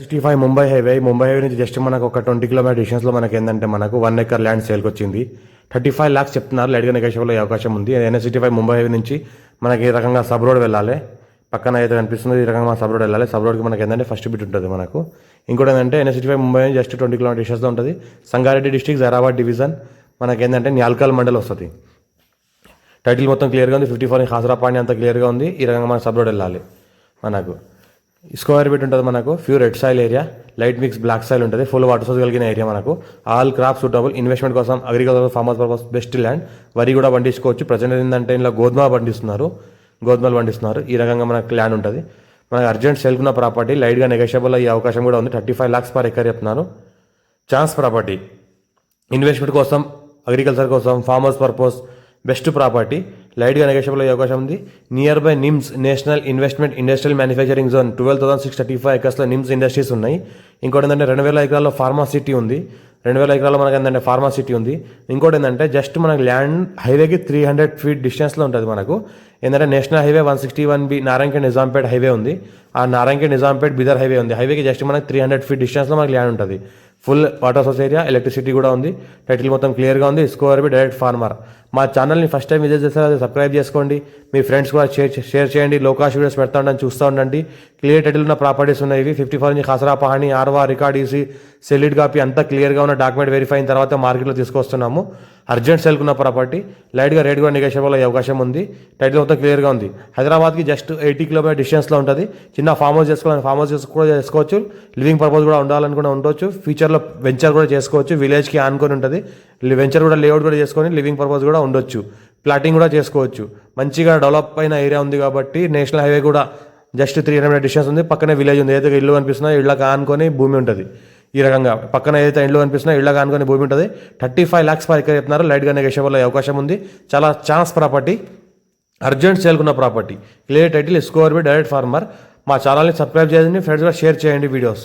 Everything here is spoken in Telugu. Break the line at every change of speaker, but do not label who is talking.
65 ముంబై హైవే నుంచి జస్ట్ మనకు ఒక 20 కిలోమీటర్ డిస్టెన్స్లో మనకి ఏంటంటే మనకు 1 ఎకర్ ల్యాండ్ సేల్కి వచ్చింది. 35 lakhs చెప్తున్నారు. లైట్గా నెగోషియబుల్ అయ్యే అవకాశం ఉంది. NH65 ముంబై హైవే నుంచి మనకి ఈ రకంగా సబ్ రోడ్ వెళ్ళాలి. పక్కన అయితే కనిపిస్తుంది ఈ రకంగా సబ్ రోడ్ వెళ్ళాలి. సబ్ రోడ్కి మనకి ఏంటంటే ఫస్ట్ బిట్ ఉంటుంది మనకు. ఇంకోటి ఏంటంటే NH65 ముంబై నుంచి జస్ట్ 20 కిలోమీటర్ డిస్టెన్స్లో ఉంటుంది. సంగారెడ్డి డిస్ట్రిక్ట్ జైరాబాద్ డివిజన్ మనకి ఏంటంటే న్యాల్కల్ మండల్ వస్తుంది. టైటిల్ మొత్తం క్లియర్గా ఉంది. 54 హాజరాపాణి అంతా క్లియర్గా ఉంది. ఈ రకంగా మనం సబ్ రోడ్ వెళ్ళాలి. మనకు స్క్వేర్ బిట్ ఉంటుంది. మనకు pure red soil area, light mix black soil ఉంటుంది. ఫుల్ వాటర్ సోర్స్ కలిగిన ఏరియా. మనకు ఆల్ క్రాప్ సూటబుల్, ఇన్వెస్ట్మెంట్ కోసం, agriculture farmers purpose best land. వరి కూడా పండించుకోవచ్చు. ప్రజెంట్ ఏంటంటే ఇంట్లో గోధుమలు పండిస్తున్నారు. ఈ రకంగా మనకు ల్యాండ్ ఉంటుంది. మనకు అర్జెంట్ సేల్కున్న ప్రాపర్టీ, లైట్గా నెగోషియబుల్ అయ్యే అవకాశం కూడా ఉంది. 35 lakhs per acre చెప్తున్నారు. ఛాన్స్ ప్రాపర్టీ, ఇన్వెస్ట్మెంట్ కోసం, అగ్రికల్చర్ కోసం, ఫార్మర్స్ పర్పస్ బెస్ట్ ప్రాపర్టీ. లైట్గా నెగోషియబుల్ అయ్యే అవకాశం ఉంది. Near by NIMS national investment industrial manufacturing zone 12,635 acresలో నిమ్స్ ఇండస్ట్రీస్ ఉన్నాయి. ఇంకోటి ఏంటంటే 2,000 ఎకరాల్లో ఫార్మా సిటీ ఉంది. 2,000 ఎకరాల్లో మనకి ఏంటంటే ఫార్మా సిటీ ఉంది. ఇంకోటి ఏంటంటే జస్ట్ మనకి ల్యాండ్ హైవేకి 300 feet డిస్టెన్స్లో ఉంటుంది. మనకు ఏంటంటే national highway 161B Narayankhed Nizampet highway ఉంది. ఆ నారాయణఖేడ్ నిజాంపేట్ బిదర్ హైవే ఉంది. హైవేకి జస్ట్ మనకి 300 feet డిస్టెన్స్లో మనకి ల్యాండ్ ఉంటుంది. Full water source area, electricity కూడా ఉంది. టైటిల్ మొత్తం క్లియర్గా ఉంది. Score B direct farmer. మా ఛానల్ని ఫస్ట్ టైం విజిట్ చేస్తే అది సబ్స్క్రైబ్ చేసుకోండి. మీ ఫ్రెండ్స్ కూడా షేర్ చేయండి. లో కాస్ట్ వీడియోస్ పెడతా ఉండండి, చూస్తూ ఉండండి. క్లియర్ టైటిల్ ఉన్న ప్రాపర్టీస్ ఉన్నాయి. ఇవి 54 నుంచి ఖసరా పహాణి, ఆర్వా, రికార్డ్ ఈసీ, సెలిడ్ కాపీ అంతా క్లియర్గా ఉన్న డాక్యుమెంట్ వెరిఫై అయిన తర్వాత మార్కెట్లో తీసుకొస్తున్నాము. అర్జెంట్ సేల్కున్న ప్రాపర్టీ, లైట్గా రేట్ కూడా నెగోషియబుల్ అయ్యే అవకాశం ఉంది. టైటిల్ మొత్తం క్లియర్గా ఉంది. హైదరాబాద్కి జస్ట్ 80 kilometer డిస్టెన్స్లో ఉంటుంది. చిన్న ఫామ్ హౌస్ కూడా చేసుకోవచ్చు. లివింగ్ పర్పస్ కూడా ఉండాలని కూడా ఉండొచ్చు. ఫ్యూచర్లో వెంచర్ కూడా చేసుకోవచ్చు. విలేజ్కి ఆనుకొని ఉంటుంది. వెంచర్ కూడా లేఅవుట్ కూడా చేసుకొని లివింగ్ పర్పస్ కూడా ఉండొచ్చు. ప్లాటింగ్ కూడా చేసుకోవచ్చు. మంచిగా డెవలప్ అయిన ఏరియా ఉంది కాబట్టి నేషనల్ హైవే కూడా జస్ట్ 300 meter డిస్టెన్స్ ఉంది. పక్కనే విలేజ్ ఉంది. ఏదైతే ఇల్లు కనిపిస్తుందో ఇళ్ళకి ఆనుకొని భూమి ఉంటుంది. ఈ రకంగా పక్కన ఏదైతే ఇండ్లు కనిపిస్తుందో ఇళ్ళకి ఆనుకొని భూమి ఉంటుంది. 35 lakhs per acre చెప్తున్నారు. లైట్గా నెగోషియబుల్ అయ్యే అవకాశం ఉంది. చాలా ఛాన్స్ ప్రాపర్టీ, అర్జెంట్ సేల్కున్న ప్రాపర్టీ. క్లియర్ టైటిల్, స్కోర్ బి డైరెక్ట్ ఫార్మర్. మా ఛానల్ని సబ్స్క్రైబ్ చేయండి. ఫ్రెండ్స్ కూడా షేర్ చేయండి వీడియోస్.